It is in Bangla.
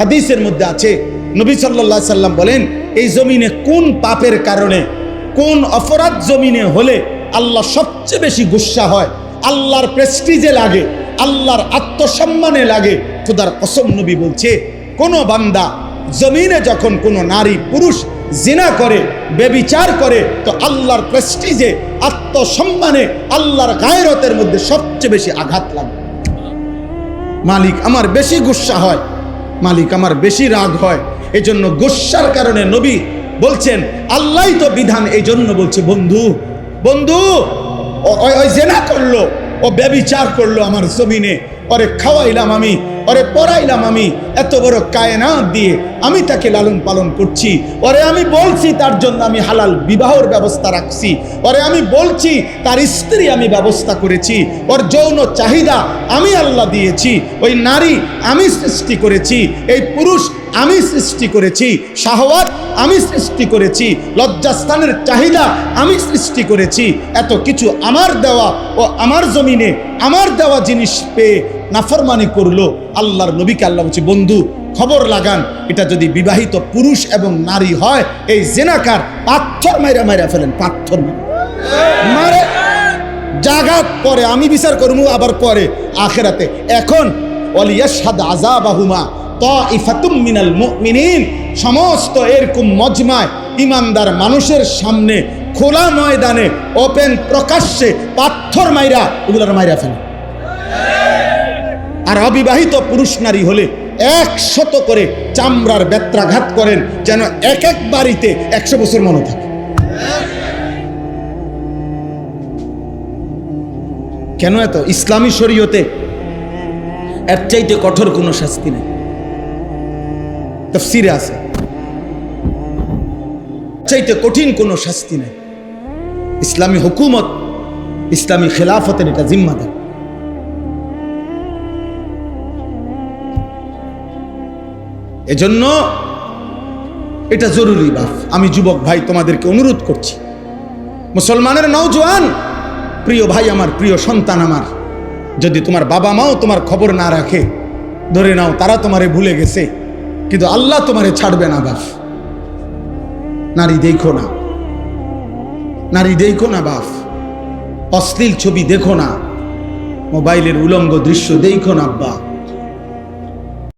হাদিসের মধ্যে আছে, নবী সাল্লাল্লাহু আলাইহি সাল্লাম বলেন, এই জমিনে কোন পাপের কারণে, কোন অপরাধ জমিনে হলে আল্লাহ সবচেয়ে বেশি গুসা হয়, আল্লাহর প্রেস্টিজে লাগে, আল্লাহর আত্মসম্মানে লাগে। খোদার কসম নবী বলছে, কোন বান্দা জমিনে যখন কোন নারী পুরুষ জিনা করে, বেবিচার করে, তো আল্লাহর প্রেস্টিজে, আত্মসম্মানে, আল্লাহর গায়রতের মধ্যে সবচেয়ে বেশি আঘাত লাগে। মালিক আমার বেশি গুসা হয়, মালিক আমার বেশি রাগ হয়। এই জন্য গুসার কারণে নবী বলছেন, আল্লাহই তো বিধান, এই জন্য বলছে, বন্ধু বন্ধু ওই জিনা করলো, ও বেবিচার করলো আমার জমিনে, ওরে খাওয়াইলাম আমি, ওরে পড়াইলাম আমি, এত বড় কায়নাত দিয়ে আমি তাকে লালন পালন করছি, ওরে আমি বলছি তার জন্য আমি হালাল বিবাহের ব্যবস্থা রাখছি, ওরে আমি বলছি তার স্ত্রী আমি ব্যবস্থা করেছি, ওর যৌন চাহিদা আমি আল্লাহ দিয়েছি, ওই নারী আমি সৃষ্টি করেছি, এই পুরুষ আমি সৃষ্টি করেছি, শাহওয়াত আমি সৃষ্টি করেছি, লজ্জাস্থানের চাহিদা আমি সৃষ্টি করেছি, এত কিছু আমার দেওয়া, ও আমার জমিনে আমার দেওয়া জিনিস পেয়ে নাফরমানি করলো। আল্লাহর নবীকে আল্লাহ বলছে, বন্ধু খবর লাগান, এটা যদি বিবাহিত পুরুষ এবং নারী হয়, এই জিনাকার পাথর মাইরা মাইরা ফেলেন, পাথর মারে জাগাত পরে আমি বিচার করবো, আবার পরে আখিরাতে। এখন ওয়ালিয়াশহাদ আযাবাহুমা তাইফাতুম মিনাল মুমিনিন, সমস্ত এরকম মজমায় ইমানদার মানুষের সামনে খোলা ময়দানে ওপেন প্রকাশ্যে পাথর মাইরা ওগুলার মাইরা ফেলে। আর অবিবাহিত পুরুষ নারী হলে 100 করে চামড়ার বেত্রাঘাত করেন, যেন এক এক বাড়িতে 100 বছর মনে থাকে। কেন এত? ইসলামী শরীয়তে এর চাইতে কঠোর কোনো শাস্তি নেই, তাফসীরে আছে, চাইতে কঠিন কোনো শাস্তি নেই। ইসলামী হুকুমত, ইসলামী খেলাফতের এটা জিম্মাদার। এজন্য এটা জরুরি। বাপ, আমি যুবক ভাই তোমাদেরকে অনুরোধ করছি, মুসলমানের নওজোয়ান প্রিয় ভাই আমার, প্রিয় সন্তান আমার, যদি তোমার বাবা মাও তোমার খবর না রাখে, ধরে নাও তারা তোমারে ভুলে গেছে, কিন্তু আল্লাহ তোমারে ছাড়বে না। বাপ, নারী দেখো না, নারী দেখো না বাপ, অশ্লীল ছবি দেখো না, মোবাইলের উলঙ্গ দৃশ্য দেখো না আব্বা।